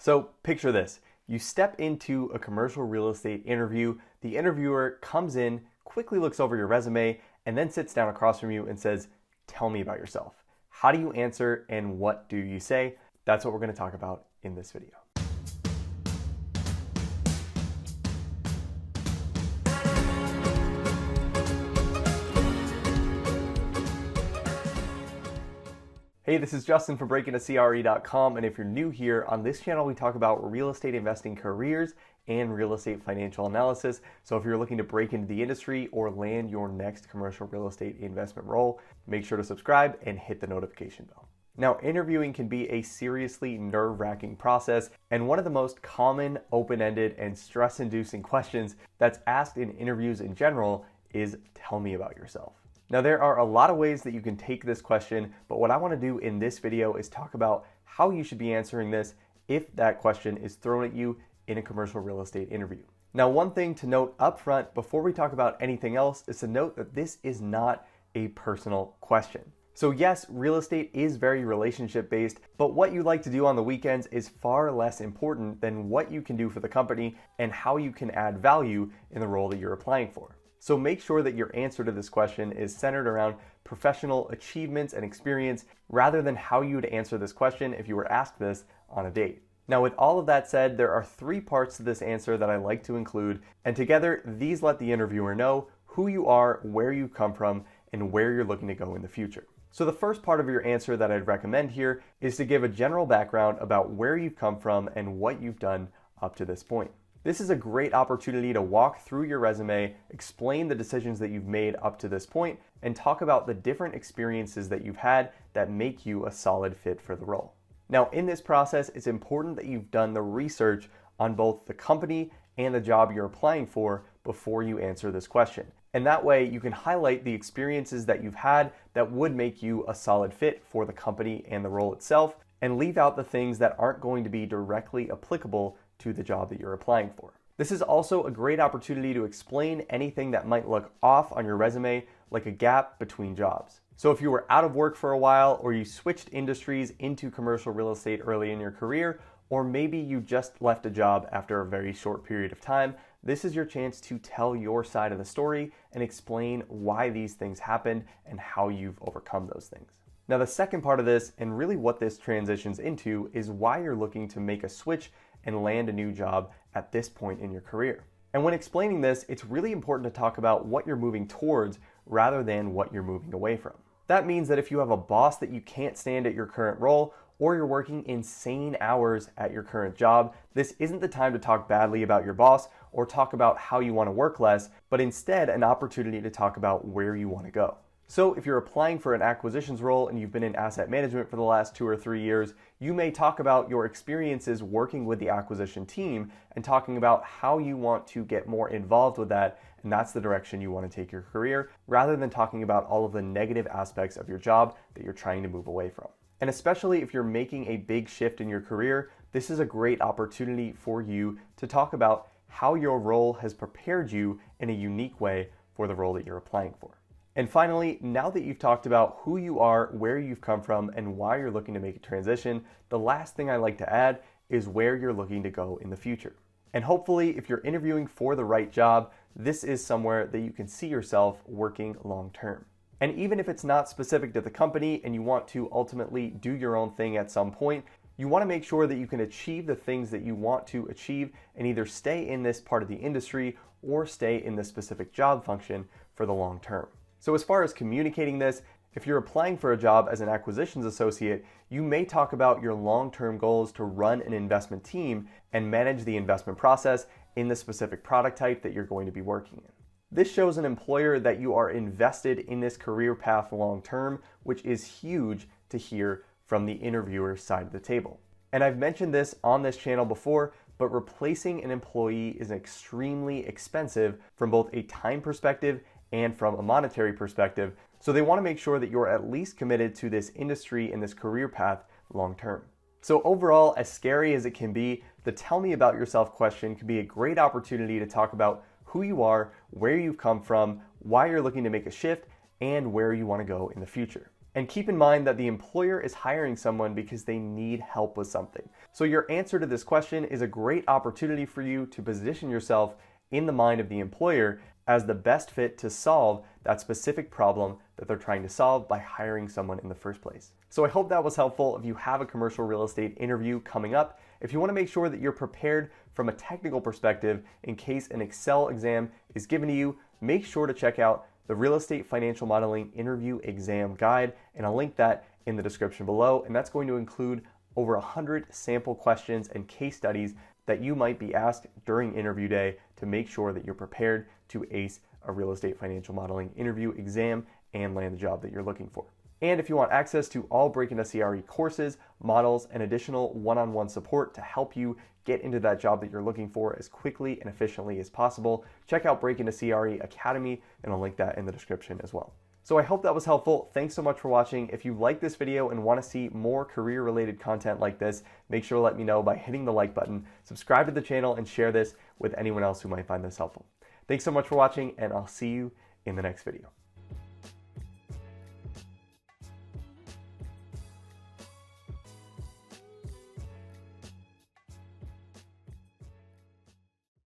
So picture this. You step into a commercial real estate interview, the interviewer comes in, quickly looks over your resume, and then sits down across from you and says, "Tell me about yourself." How do you answer and what do you say? That's what we're going to talk about in this video. Hey, this is Justin from breakintocre.com, and if you're new here, on this channel we talk about real estate investing careers and real estate financial analysis. So if you're looking to break into the industry or land your next commercial real estate investment role, make sure to subscribe and hit the notification bell. Now, interviewing can be a seriously nerve-wracking process, and one of the most common, open-ended, and stress-inducing questions that's asked in interviews in general is, "Tell me about yourself." Now, there are a lot of ways that you can take this question, but what I want to do in this video is talk about how you should be answering this if that question is thrown at you in a commercial real estate interview. Now, one thing to note up front before we talk about anything else is to note that this is not a personal question. So yes, real estate is very relationship based, but what you like to do on the weekends is far less important than what you can do for the company and how you can add value in the role that you're applying for. So make sure that your answer to this question is centered around professional achievements and experience rather than how you would answer this question if you were asked this on a date. Now, with all of that said, there are three parts to this answer that I like to include, and together these let the interviewer know who you are, where you come from, and where you're looking to go in the future. So the first part of your answer that I'd recommend here is to give a general background about where you've come from and what you've done up to this point. This is a great opportunity to walk through your resume, explain the decisions that you've made up to this point, and talk about the different experiences that you've had that make you a solid fit for the role. Now, in this process, it's important that you've done the research on both the company and the job you're applying for before you answer this question. And that way you can highlight the experiences that you've had that would make you a solid fit for the company and the role itself, and leave out the things that aren't going to be directly applicable to the job that you're applying for. This is also a great opportunity to explain anything that might look off on your resume, like a gap between jobs. So if you were out of work for a while, or you switched industries into commercial real estate early in your career, or maybe you just left a job after a very short period of time, this is your chance to tell your side of the story and explain why these things happened and how you've overcome those things. Now, the second part of this, and really what this transitions into, is why you're looking to make a switch and land a new job at this point in your career. And when explaining this, it's really important to talk about what you're moving towards rather than what you're moving away from. That means that if you have a boss that you can't stand at your current role, or you're working insane hours at your current job, this isn't the time to talk badly about your boss or talk about how you want to work less, but instead an opportunity to talk about where you want to go. So if you're applying for an acquisitions role and you've been in asset management for the last 2 or 3 years, you may talk about your experiences working with the acquisition team and talking about how you want to get more involved with that, and that's the direction you want to take your career, rather than talking about all of the negative aspects of your job that you're trying to move away from. And especially if you're making a big shift in your career, this is a great opportunity for you to talk about how your role has prepared you in a unique way for the role that you're applying for. And finally, now that you've talked about who you are, where you've come from, and why you're looking to make a transition, the last thing I like to add is where you're looking to go in the future. And hopefully, if you're interviewing for the right job, this is somewhere that you can see yourself working long term. And even if it's not specific to the company and you want to ultimately do your own thing at some point, you want to make sure that you can achieve the things that you want to achieve and either stay in this part of the industry or stay in this specific job function for the long term. So as far as communicating this, if you're applying for a job as an acquisitions associate, you may talk about your long-term goals to run an investment team and manage the investment process in the specific product type that you're going to be working in. This shows an employer that you are invested in this career path long-term, which is huge to hear from the interviewer's side of the table. And I've mentioned this on this channel before, but replacing an employee is extremely expensive from both a time perspective and from a monetary perspective. So they want to make sure that you're at least committed to this industry and this career path long term. So overall, as scary as it can be, the tell me about yourself question can be a great opportunity to talk about who you are, where you've come from, why you're looking to make a shift, and where you want to go in the future. And keep in mind that the employer is hiring someone because they need help with something. So your answer to this question is a great opportunity for you to position yourself in the mind of the employer as the best fit to solve that specific problem that they're trying to solve by hiring someone in the first place. So I hope that was helpful. If you have a commercial real estate interview coming up, if you want to make sure that you're prepared from a technical perspective in case an Excel exam is given to you, make sure to check out the Real Estate Financial Modeling Interview Exam Guide, and I'll link that in the description below. And that's going to include over 100 sample questions and case studies that you might be asked during interview day to make sure that you're prepared to ace a real estate financial modeling interview exam and land the job that you're looking for. And if you want access to all Break Into CRE courses, models, and additional one-on-one support to help you get into that job that you're looking for as quickly and efficiently as possible, check out Break Into CRE Academy, and I'll link that in the description as well. So I hope that was helpful. Thanks so much for watching. If you like this video and want to see more career-related content like this, make sure to let me know by hitting the like button, subscribe to the channel, and share this with anyone else who might find this helpful. Thanks so much for watching, and I'll see you in the next video.